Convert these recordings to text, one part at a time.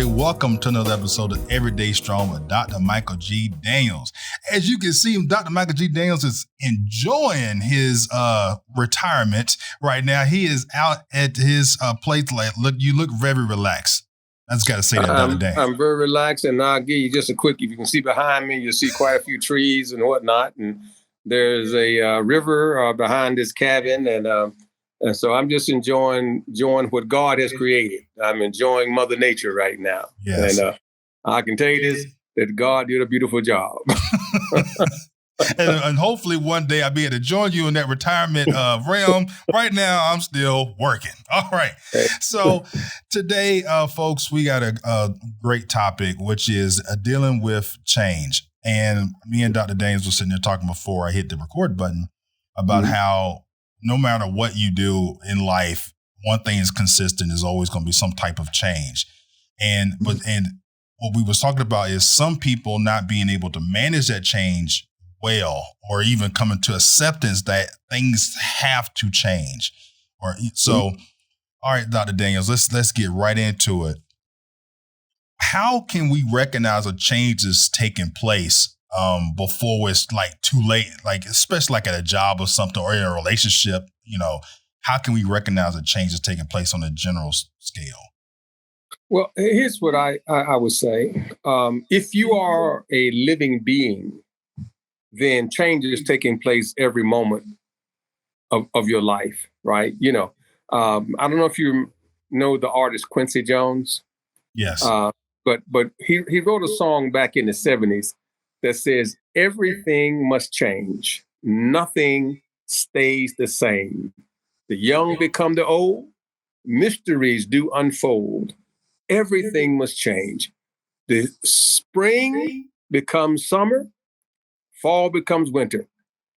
everybody. Welcome to another episode of Everyday Strong with Dr. Michael G. Daniels. As you can see, Dr. Michael G. Daniels is enjoying his retirement right now. He is out at his place. You look very relaxed. I just got to say that, Dr. Daniels. I'm very relaxed, and I'll give you just a quick. If you can see behind me, you'll see quite a few trees and whatnot, and there's a river behind this cabin, and so I'm just enjoying what God has created. I'm enjoying Mother Nature right now. Yes. And I can tell you this, that God did a beautiful job. and hopefully one day I'll be able to join you in that retirement realm. Right now, I'm still working. All right. So today, folks, we got a great topic, which is dealing with change. And me and Dr. Daniels were sitting there talking before I hit the record button about how no matter what you do in life, one thing is consistent, is always going to be some type of change. And what we was talking about is some people not being able to manage that change well, or even coming to acceptance that things have to change. All right, Dr. Daniels, let's get right into it. How can we recognize a change is taking place before it's like too late, like especially like at a job or something, or in a relationship? How can we recognize a change is taking place on a general scale? Well, here's what I would say. If you are a living being, then change is taking place every moment of your life, right? I don't know if you know the artist Quincy Jones. Yes. But he wrote a song back in the 70s that says, everything must change. Nothing stays the same. The young become the old. Mysteries do unfold. Everything must change. The spring becomes summer. Fall becomes winter.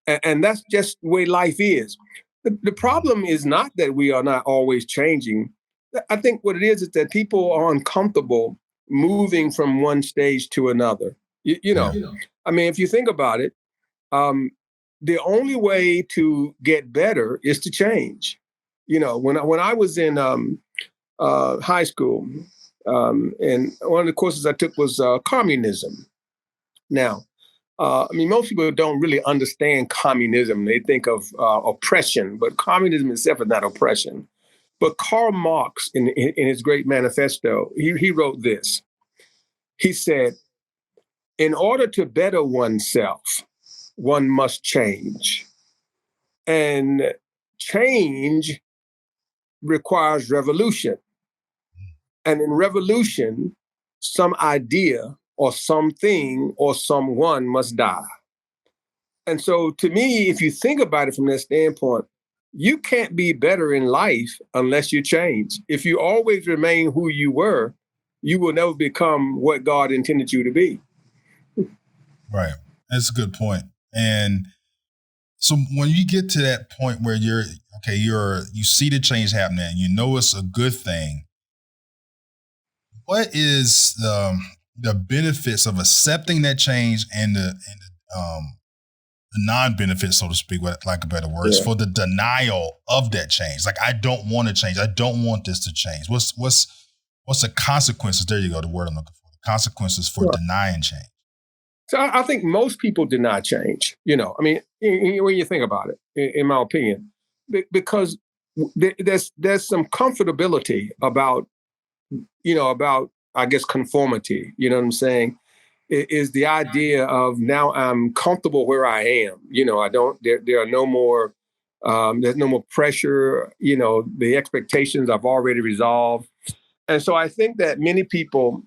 And that's just the way life is. The problem is not that we are not always changing. I think what it is that people are uncomfortable moving from one stage to another. I mean, if you think about it, the only way to get better is to change. When I was in high school, and one of the courses I took was communism. Now, most people don't really understand communism. They think of oppression, but communism itself is not oppression. But Karl Marx, in his great manifesto, he wrote this. He said, in order to better oneself, one must change. And change requires revolution. And in revolution, some idea or something or someone must die. And so to me, if you think about it from that standpoint, you can't be better in life unless you change. If you always remain who you were, you will never become what God intended you to be. Right. That's a good point. And so when you get to that point where you see the change happening, you know it's a good thing. What is the benefits of accepting that change and the non-benefits, so to speak, like a better word, for the denial of that change? Like, I don't want to change. I don't want this to change. What's the consequences? There you go. The word I'm looking for. The consequences for denying change. So I think most people deny change. When you think about it, in my opinion, because there's some comfortability about I guess conformity. You know what I'm saying? Is the idea of now I'm comfortable where I am. There are no more, there's no more pressure. The expectations I've already resolved. And so I think that many people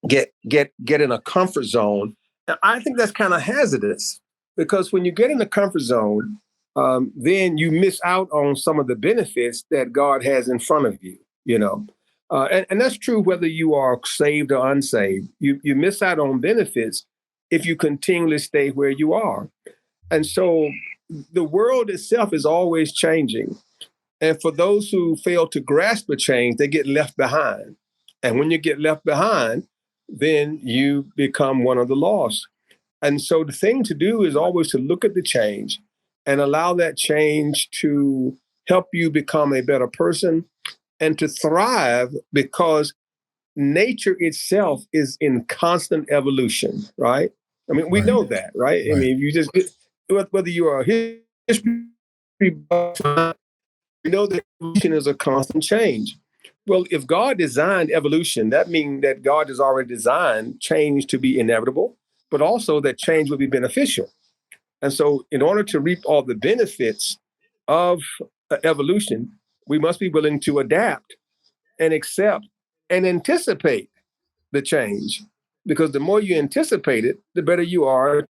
get in a comfort zone. And I think that's kind of hazardous, because when you get in the comfort zone, then you miss out on some of the benefits that God has in front of you, and that's true whether you are saved or unsaved. You miss out on benefits if you continually stay where you are. And so the world itself is always changing. And for those who fail to grasp the change, they get left behind. And when you get left behind, then you become one of the lost. And so the thing to do is always to look at the change and allow that change to help you become a better person and to thrive, because nature itself is in constant evolution, right? I mean, we Right. know that, right? I Right. mean, if you just, whether you are a history buff, you know that evolution is a constant change. Well, if God designed evolution, that means that God has already designed change to be inevitable, but also that change would be beneficial. And so, in order to reap all the benefits of evolution, we must be willing to adapt and accept and anticipate the change. Because the more you anticipate it, the better you are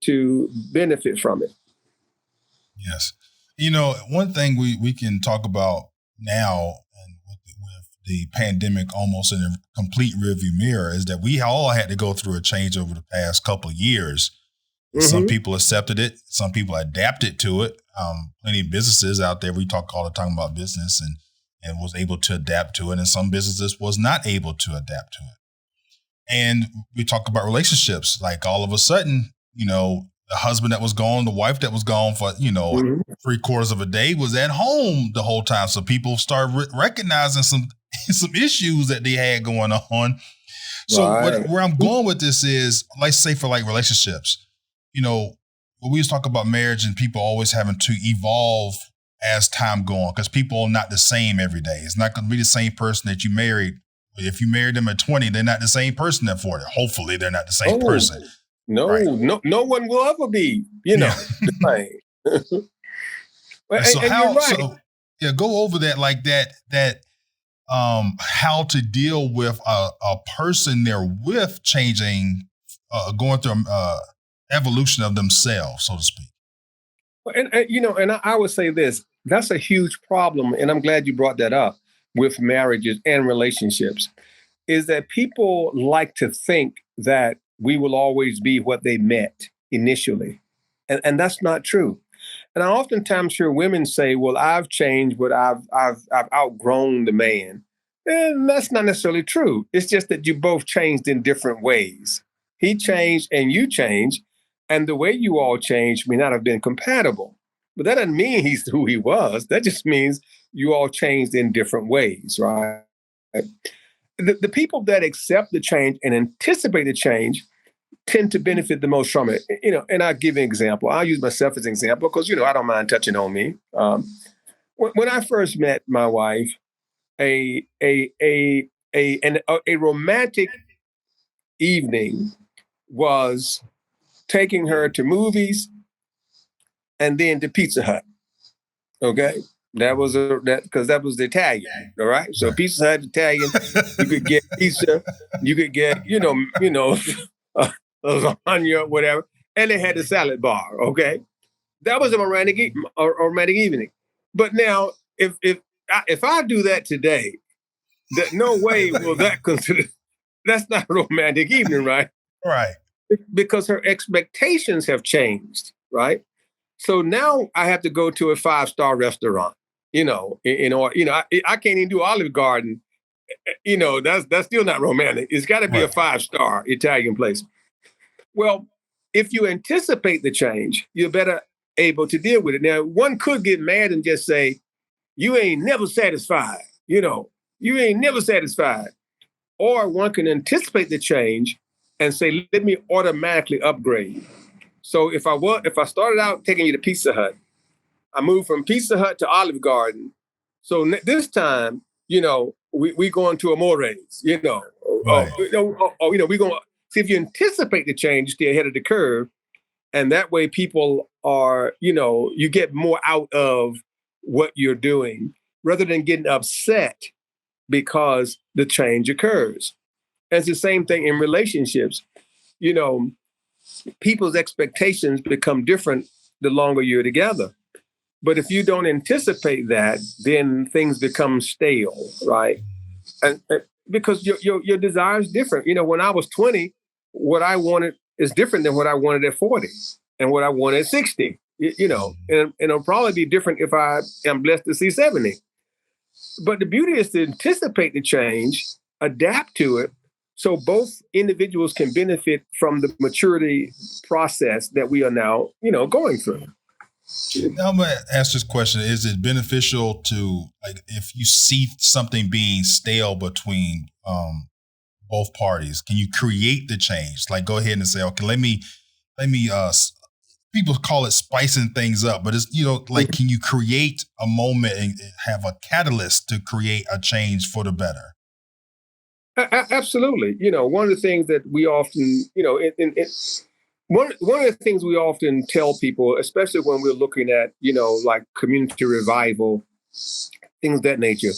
to benefit from it. Yes. You know, one thing we can talk about now, and with the pandemic almost in a complete rearview mirror, is that we all had to go through a change over the past couple of years. Some people accepted it. Some people adapted to it. Plenty of businesses out there, we talk all the time about business, and was able to adapt to it. And some businesses was not able to adapt to it. And we talk about relationships. Like all of a sudden, you know, the husband that was gone, the wife that was gone for, you know, 3/4 of a day was at home the whole time. So people started recognizing some issues that they had going on. So where I'm going with this is, let's say for like relationships, you know, when we was talk about marriage and people always having to evolve as time go on, because people are not the same every day. It's not going to be the same person that you married. If you married them at 20, they're not the same person at 40. Hopefully they're not the same person. No, right. No one will ever be, you know, the same. So go over that, like that how to deal with a person they're with changing, going through evolution of themselves, so to speak. And you know, and I would say this, that's a huge problem, and I'm glad you brought that up with marriages and relationships, is that people like to think that we will always be what they met initially. And that's not true. And I oftentimes hear women say, well, I've changed, but I've outgrown the man. And that's not necessarily true. It's just that you both changed in different ways. He changed and you changed, and the way you all changed may not have been compatible. But that doesn't mean he's who he was. That just means you all changed in different ways, right? The people that accept the change and anticipate the change tend to benefit the most from it. You know, and I'll give an example. I'll use myself as an example because, you know, I don't mind touching on me. When I first met my wife, a romantic evening was taking her to movies and then to Pizza Hut. Okay. That was because that was the Italian, all right. So Pizza Hut Italian, you could get pizza, you could get lasagna, whatever, and they had the salad bar. Okay, that was a romantic evening. But now, if I do that today, that no way will that consider. That's not a romantic evening, right? Right. Because her expectations have changed, right? So now I have to go to a 5-star restaurant. You know, I can't even do Olive Garden. You know, that's still not romantic. It's got to be a 5-star Italian place. Well, if you anticipate the change, you're better able to deal with it. Now, one could get mad and just say, "You ain't never satisfied." You know, you ain't never satisfied. Or one can anticipate the change and say, "Let me automatically upgrade." So if I started out taking you to Pizza Hut, I moved from Pizza Hut to Olive Garden. So this time, you know, we going to Amores, you know. Right. We going to see if you anticipate the change, stay ahead of the curve. And that way people are, you know, you get more out of what you're doing rather than getting upset because the change occurs. And it's the same thing in relationships. You know, people's expectations become different the longer you're together. But if you don't anticipate that, then things become stale, right? And because your desire is different. You know, when I was 20, what I wanted is different than what I wanted at 40 and what I wanted at 60. You know, and it'll probably be different if I am blessed to see 70. But the beauty is to anticipate the change, adapt to it, so both individuals can benefit from the maturity process that we are now, you know, going through. Now I'm gonna ask this question: is it beneficial to, like, if you see something being stale between both parties? Can you create the change? Like, go ahead and say, okay, let me, people call it spicing things up, but it's, like, can you create a moment and have a catalyst to create a change for the better? Absolutely. One of the things that we often, one of the things we often tell people, especially when we're looking at, like community revival, things of that nature,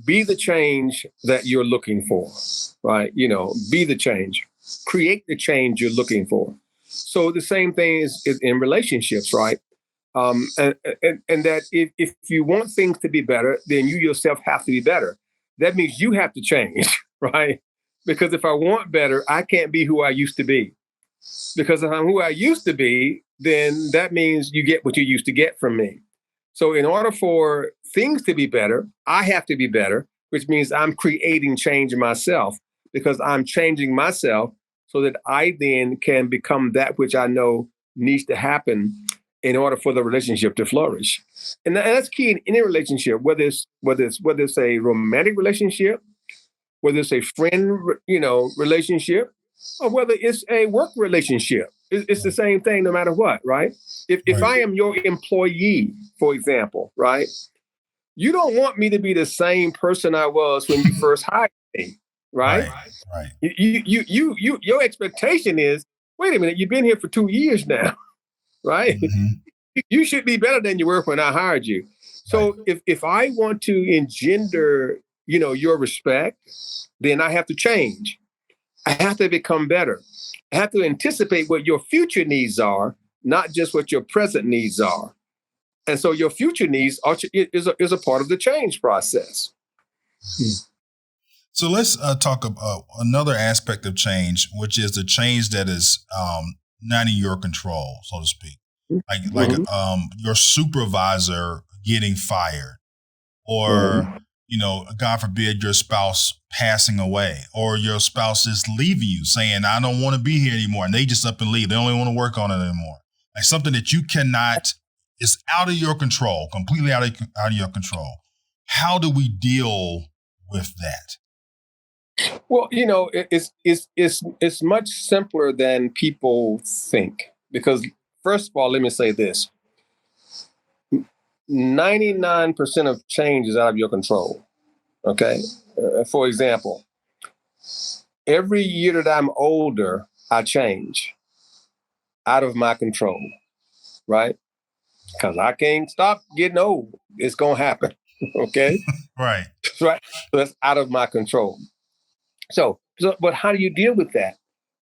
be the change that you're looking for, right? Be the change, create the change you're looking for. So the same thing is in relationships, right? And that if you want things to be better, then you yourself have to be better. That means you have to change, right? Because if I want better, I can't be who I used to be. Because if I'm who I used to be, then that means you get what you used to get from me. So in order for things to be better, I have to be better, which means I'm creating change in myself because I'm changing myself so that I then can become that which I know needs to happen in order for the relationship to flourish. And that's key in any relationship, whether it's a romantic relationship, whether it's a friend, relationship, or whether it's a work relationship. It's the same thing no matter what, right? If I am your employee, for example, right, you don't want me to be the same person I was when you first hired me, right? Right. Your expectation is, wait a minute, you've been here for 2 years now, right? Mm-hmm. You should be better than you were when I hired you. So if I want to engender, your respect, then I have to change. I have to become better. I have to anticipate what your future needs are, not just what your present needs are. And so your future needs is a part of the change process. So let's talk about another aspect of change, which is the change that is not in your control, so to speak. Like your supervisor getting fired, or God forbid, your spouse passing away, or your spouse is leaving you, saying, "I don't want to be here anymore," and they just up and leave. They don't even want to work on it anymore. Like something that you cannot, is out of your control, completely out of your control. How do we deal with that? Well, it's much simpler than people think because first of all, let me say this: 99% of change is out of your control. Okay, for example, every year that I'm older, I change out of my control, right? Because I can't stop getting old. It's gonna happen. Okay, Right. right. So that's out of my control. But how do you deal with that?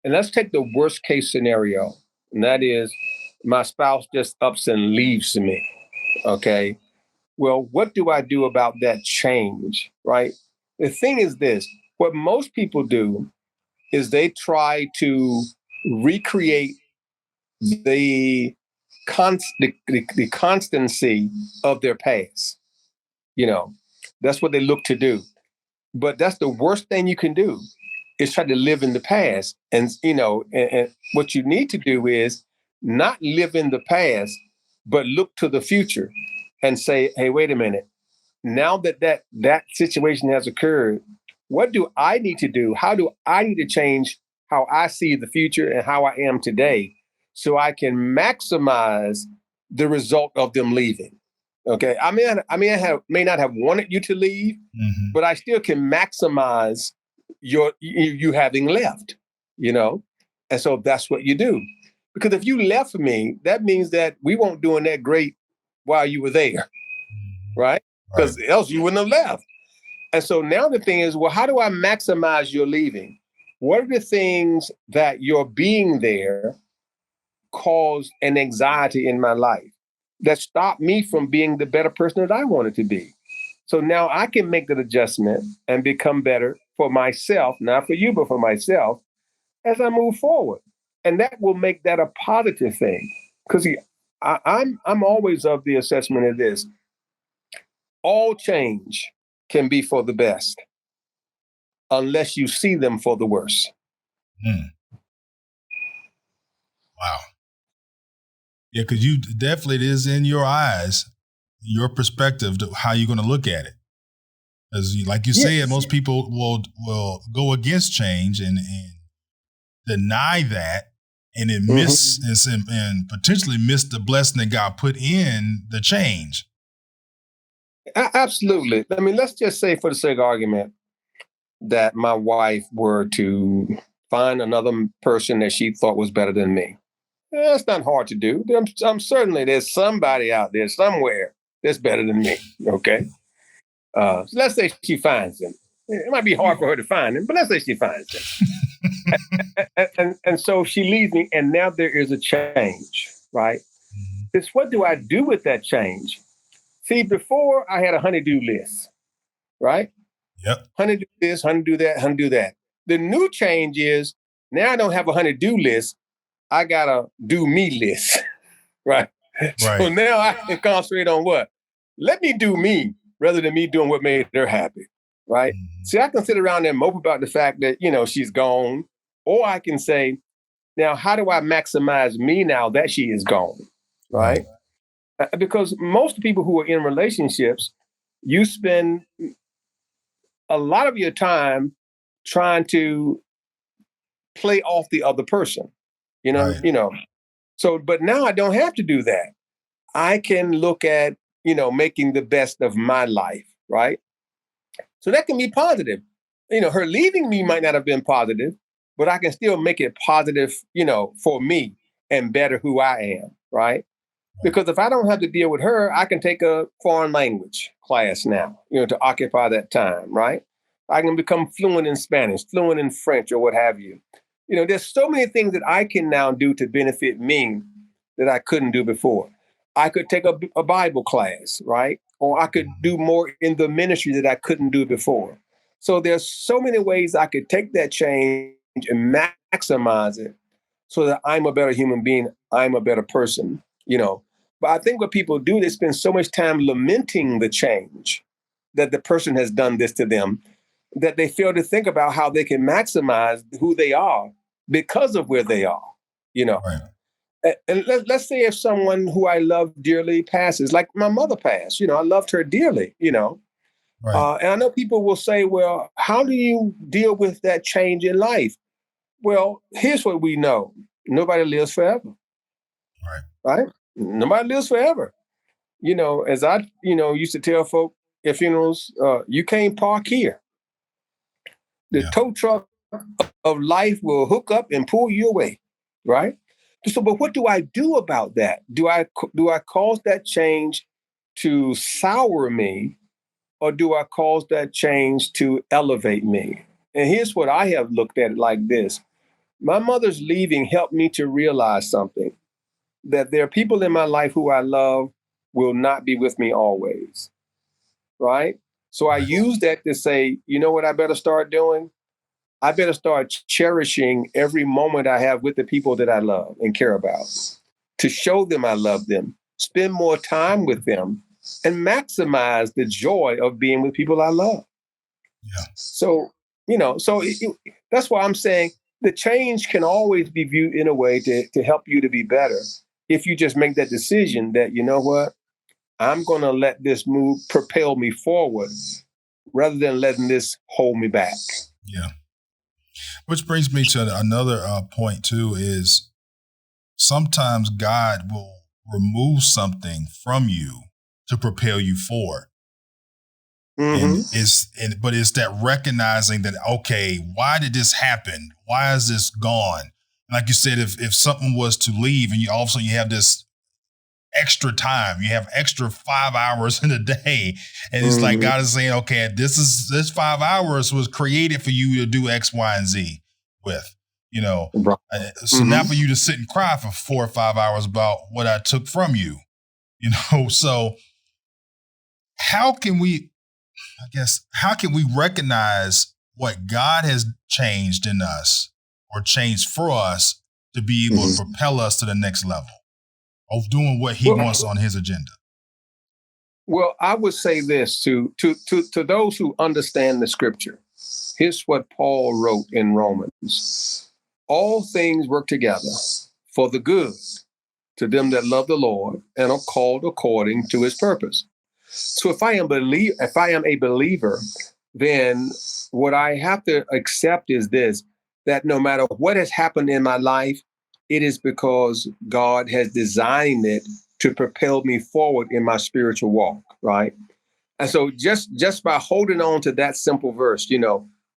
And let's take the worst case scenario, and that is my spouse just ups and leaves me. Okay. Well, what do I do about that change? Right. The thing is this: what most people do is they try to recreate the the constancy of their past. That's what they look to do. But that's the worst thing you can do is try to live in the past. And what you need to do is not live in the past, but look to the future and say, hey, wait a minute. Now that situation has occurred, what do I need to do? How do I need to change how I see the future and how I am today so I can maximize the result of them leaving? Okay. I may not have wanted you to leave, but I still can maximize you having left, And so that's what you do. Because if you left me, that means that we weren't doing that great while you were there, right? Because else you wouldn't have left. And so now the thing is, well, how do I maximize your leaving? What are the things that your being there caused an anxiety in my life that stopped me from being the better person that I wanted to be? So now I can make that adjustment and become better for myself, not for you, but for myself as I move forward. And that will make that a positive thing. Because I'm always of the assessment of this: all change can be for the best unless you see them for the worse. Wow. Yeah, because you definitely, it is in your eyes, your perspective, how you're going to look at it. As like you said, most people will go against change and deny that, and and potentially miss the blessing that God put in the change. Absolutely. I mean, let's just say, for the sake of argument, that my wife were to find another person that she thought was better than me. That's not hard to do. I'm certainly there's somebody out there somewhere that's better than me. Okay. So let's say she finds him. It might be hard for her to find him, but let's say she finds him. and so she leaves me, and now there is a change, right? It's what do I do with that change? See, before I had a honey-do list, right? Yep. Honey-do this, honey-do that, honey-do that. The new change is now I don't have a honey-do list. I got a do me list, right? So now I can concentrate on what? Let me do me rather than me doing what made her happy, right? See, I can sit around and mope about the fact that, she's gone. Or I can say, now, how do I maximize me now that she is gone, right? Because most people who are in relationships, you spend a lot of your time trying to play off the other person, So, but now I don't have to do that. I can look at, making the best of my life, right? So that can be positive. Her leaving me might not have been positive, but I can still make it positive, for me and better who I am, right? Because if I don't have to deal with her, I can take a foreign language class now, to occupy that time, right? I can become fluent in Spanish, fluent in French, or what have you. There's so many things that I can now do to benefit me that I couldn't do before. I could take a Bible class, right? Or I could do more in the ministry that I couldn't do before. So there's so many ways I could take that change and maximize it so that I'm a better human being, I'm a better person, But I think what people do, they spend so much time lamenting the change that the person has done this to them that they fail to think about how they can maximize who they are because of where they are, Right. And let's say if someone who I love dearly passes, like my mother passed, I loved her dearly, Right. and I know people will say, well, how do you deal with that change in life? Well, here's what we know. Nobody lives forever. Right? Nobody lives forever. As I, used to tell folk at funerals, you can't park here. The tow truck of life will hook up and pull you away, right? So, but what do I do about that? Do I cause that change to sour me, or do I cause that change to elevate me? And here's what I have looked at it like this. My mother's leaving helped me to realize something, that there are people in my life who I love will not be with me always, right? So I use that to say, you know what I better start doing? I better start cherishing every moment I have with the people that I love and care about, to show them I love them, spend more time with them, and maximize the joy of being with people I love. Yeah. So, that's why I'm saying the change can always be viewed in a way to help you to be better. If you just make that decision that, you know what, I'm going to let this move propel me forward rather than letting this hold me back. Yeah. Which brings me to another point too, is sometimes God will remove something from you to propel you forward. Mm-hmm. But it's that recognizing that, okay, why did this happen? Why is this gone? Like you said, if something was to leave and you all of a sudden you have this extra time, you have extra 5 hours in a day. And it's like God is saying, okay, this 5 hours was created for you to do X, Y, and Z with, So now for you to sit and cry for 4 or 5 hours about what I took from you, so how can we recognize what God has changed in us or changed for us to be able to propel us to the next level of doing what he wants on his agenda? Well, I would say this to those who understand the scripture. Here's what Paul wrote in Romans. All things work together for the good to them that love the Lord and are called according to his purpose. So if I am a believer, then what I have to accept is this, that no matter what has happened in my life, it is because God has designed it to propel me forward in my spiritual walk, right? And so just by holding on to that simple verse,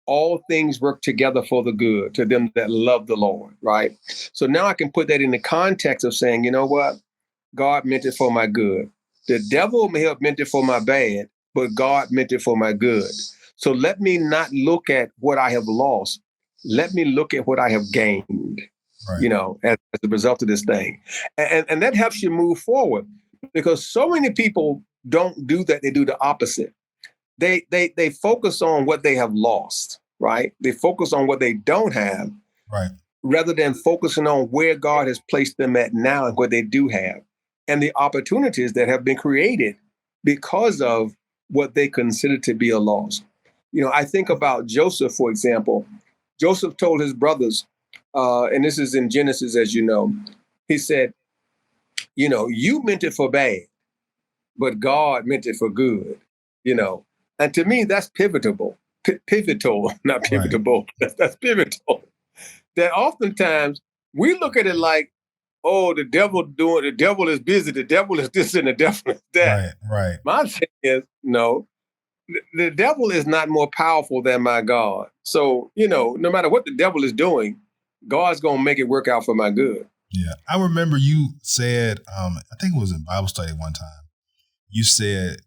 all things work together for the good to them that love the Lord, right? So now I can put that in the context of saying, you know what? God meant it for my good. The devil may have meant it for my bad, but God meant it for my good. So let me not look at what I have lost. Let me look at what I have gained, Right. as a result of this thing. And that helps you move forward, because so many people don't do that. They do the opposite. They focus on what they have lost, right? They focus on what they don't have, Right. rather than focusing on where God has placed them at now and what they do have, and the opportunities that have been created because of what they consider to be a loss. I think about Joseph, for example. Joseph told his brothers, and this is in Genesis, as you know, he said, you meant it for bad, but God meant it for good, you know. And to me, that's pivotal, not Right. pivotable. That's pivotal. That oftentimes we look at it like, oh, the devil is busy, the devil is this and the devil is that. Right. Right. My thing is, no, the devil is not more powerful than my God. So, no matter what the devil is doing, God's going to make it work out for my good. Yeah. I remember you said, I think it was in Bible study one time, you said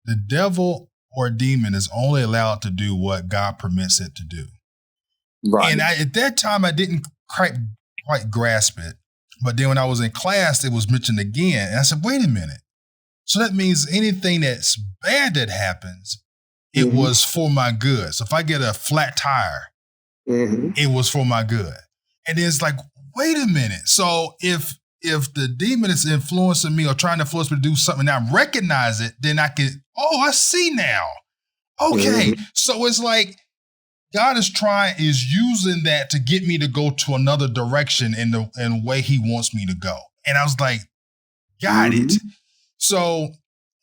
the devil or demon is only allowed to do what God permits it to do. Right. And at that time, I didn't quite grasp it. But then when I was in class, it was mentioned again. And I said, wait a minute. So that means anything that's bad that happens, it was for my good. So if I get a flat tire, it was for my good. And then it's like, wait a minute. So if the demon is influencing me or trying to influence me to do something, and I recognize it, then I can, I see now. Okay. So it's like God is using that to get me to go to another direction in the way he wants me to go. And I was like, got it. So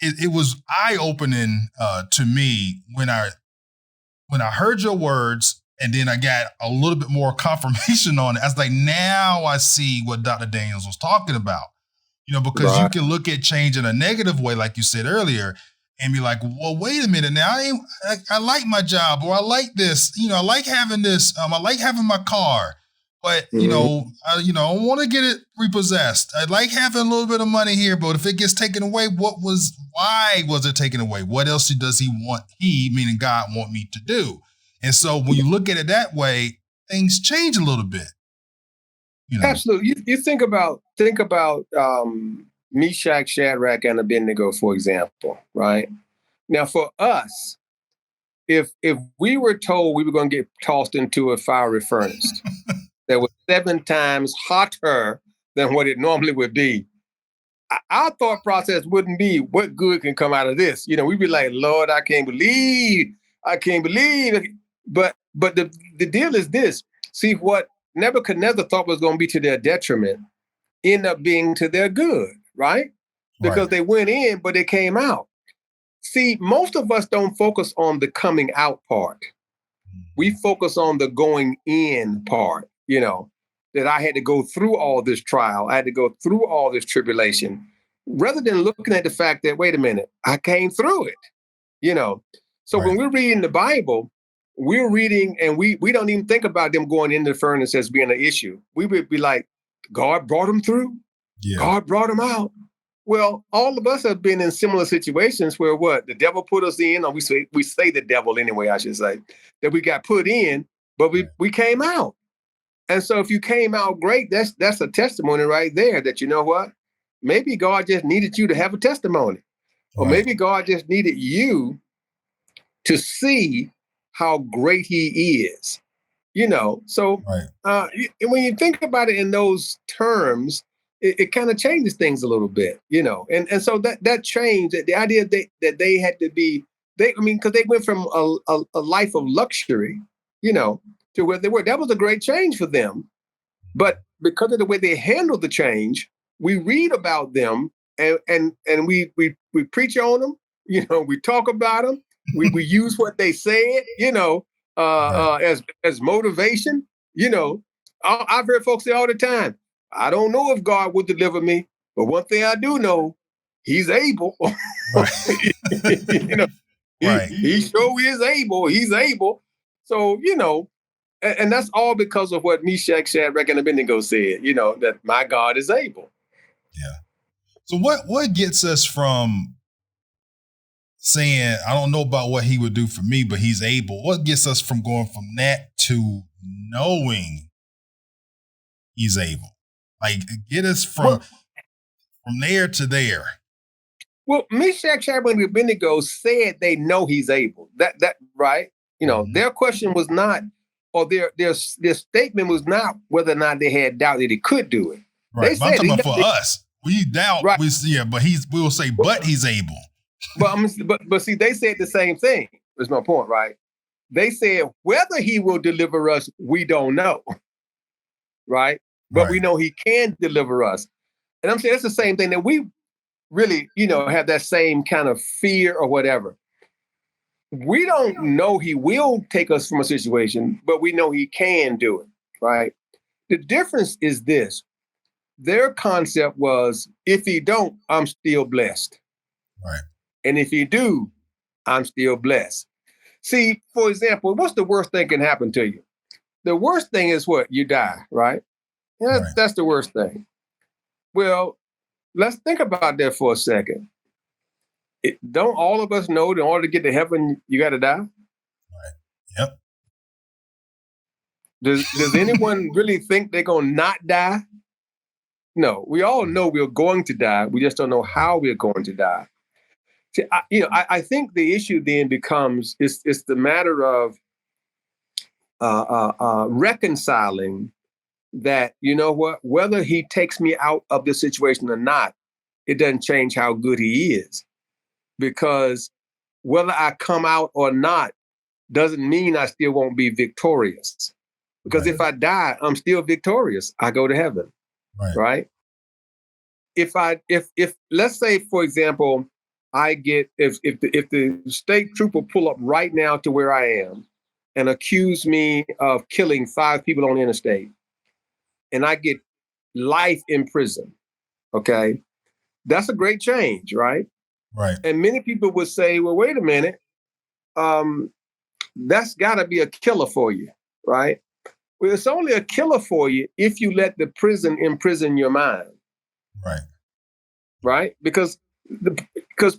it was eye-opening to me when I heard your words, and then I got a little bit more confirmation on it. I was like, now I see what Dr. Daniels was talking about. Because you can look at change in a negative way, like you said earlier, and be like, well, wait a minute now. I like my job, or I like this. I like having this. I like having my car, but I want to get it repossessed. I like having a little bit of money here, but if it gets taken away, why was it taken away? What else does meaning God, want me to do? And so when you look at it that way, things change a little bit. Absolutely. You think about Meshach, Shadrach, and Abednego, for example, right? Now, for us, if we were told we were going to get tossed into a fiery furnace that was 7 times hotter than what it normally would be, our thought process wouldn't be, what good can come out of this? We'd be like, Lord, I can't believe. But the deal is this. See, what Nebuchadnezzar thought was going to be to their detriment end up being to their good, right? Because they went in, but they came out. See, most of us don't focus on the coming out part. We focus on the going in part, that I had to go through all this trial. I had to go through all this tribulation, rather than looking at the fact that, wait a minute, I came through it, So when we're reading the Bible, we're reading and we don't even think about them going into the furnace as being an issue. We would be like, God brought them through. Yeah. God brought them out. Well, all of us have been in similar situations where the devil put us in, or we say the devil anyway, I should say, that we got put in, but we came out. And so if you came out great, that's a testimony right there that, maybe God just needed you to have a testimony, or maybe God just needed you to see how great he is, So when you think about it in those terms, it kind of changes things a little bit, and so that changed, the idea that they had to be, because they went from a life of luxury, to where they were. That was a great change for them. But because of the way they handled the change, we read about them and we preach on them. We talk about them. We use what they said, as motivation. I've heard folks say all the time, I don't know if God will deliver me, but one thing I do know, he's able. Right. Right. He sure is able. He's able. So, and that's all because of what Meshach, Shadrach, and Abednego said, that my God is able. Yeah. So what gets us from saying, I don't know about what he would do for me, but he's able? What gets us from going from that to knowing he's able? Like, get us from there to there. Well, Meshach, Shadrach, and Abednego said they know he's able. That right? Their question was not, or their statement was not whether or not they had doubt that he could do it. Right. But I'm talking about for us. We doubt, right. But we will say, but he's able. But see, they said the same thing. That's my point, right? They said whether he will deliver us, we don't know, right? But we know he can deliver us. And I'm saying it's the same thing that we really, have that same kind of fear or whatever. We don't know he will take us from a situation, but we know he can do it, right? The difference is this. Their concept was, if he don't, I'm still blessed. Right. And if he do, I'm still blessed. See, for example, what's the worst thing can happen to you? The worst thing is what? You die, right? That's the worst thing. Well, let's think about that for a second. Don't all of us know that in order to get to heaven, you got to die? Right. Yep. Does anyone really think they're going to not die? No, we all know we're going to die. We just don't know how we're going to die. See, I think the issue then becomes, it's the matter of reconciling that, whether he takes me out of this situation or not, it doesn't change how good he is. Because whether I come out or not doesn't mean I still won't be victorious. Because if I die, I'm still victorious. I go to heaven, right? If let's say, for example, I get, if the state trooper pull up right now to where I am and accuse me of killing 5 people on the interstate, and I get life in prison, okay? That's a great change, right? Right. And many people would say, well, wait a minute. That's got to be a killer for you, right? Well, it's only a killer for you if you let the prison imprison your mind. Right. Right? Because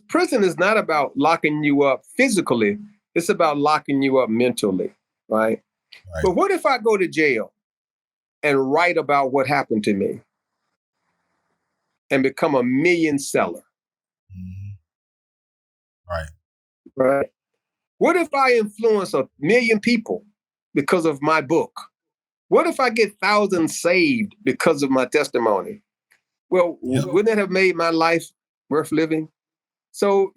prison is not about locking you up physically. It's about locking you up mentally, right? But what if I go to jail and write about what happened to me and become a million seller? Right. Right. What if I influence 1 million people because of my book? What if I get thousands saved because of my testimony? Well, wouldn't that have made my life worth living? So,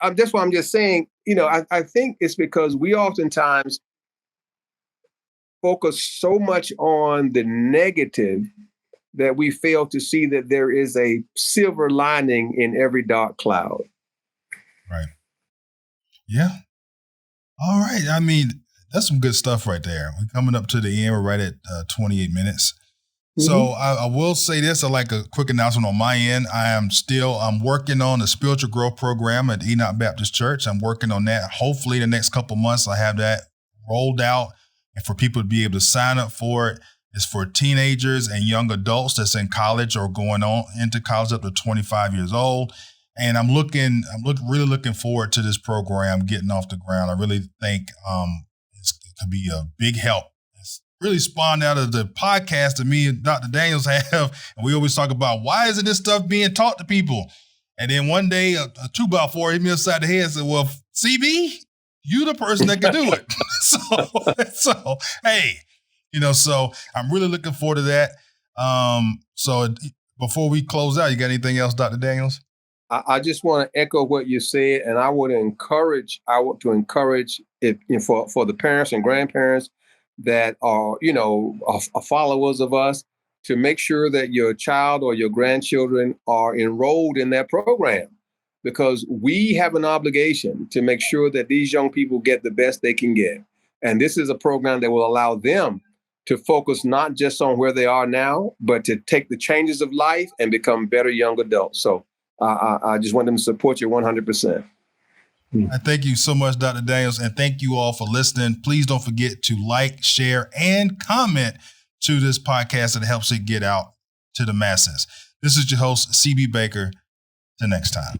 that's why I'm just saying, I think it's because we oftentimes focus so much on the negative that we fail to see that there is a silver lining in every dark cloud. Right. Yeah. All right. I mean, that's some good stuff right there. We're coming up to the end. We're right at 28 minutes. So I will say this, I like a quick announcement on my end. I'm working on a spiritual growth program at Enoch Baptist Church. I'm working on that. Hopefully the next couple months I have that rolled out and for people to be able to sign up for it. It's for teenagers and young adults that's in college or going on into college up to 25 years old. And I'm really looking forward to this program getting off the ground. I really think it could be a big help. Really spawned out of the podcast that me and Dr. Daniels have. And we always talk about, why isn't this stuff being taught to people? And then one day, a 2x4 hit me upside the head and said, well, CB, you the person that can do it. so, hey, so I'm really looking forward to that. So before we close out, you got anything else, Dr. Daniels? I just want to echo what you said. And I want to encourage it for the parents and grandparents that are followers of us, to make sure that your child or your grandchildren are enrolled in that program. because we have an obligation to make sure that these young people get the best they can get. And this is a program that will allow them to focus not just on where they are now, but to take the changes of life and become better young adults. So I just want them to support you 100%. I thank you so much, Dr. Daniels, and thank you all for listening. Please don't forget to like, share, and comment to this podcast that helps it get out to the masses. This is your host, CB Baker. Till next time.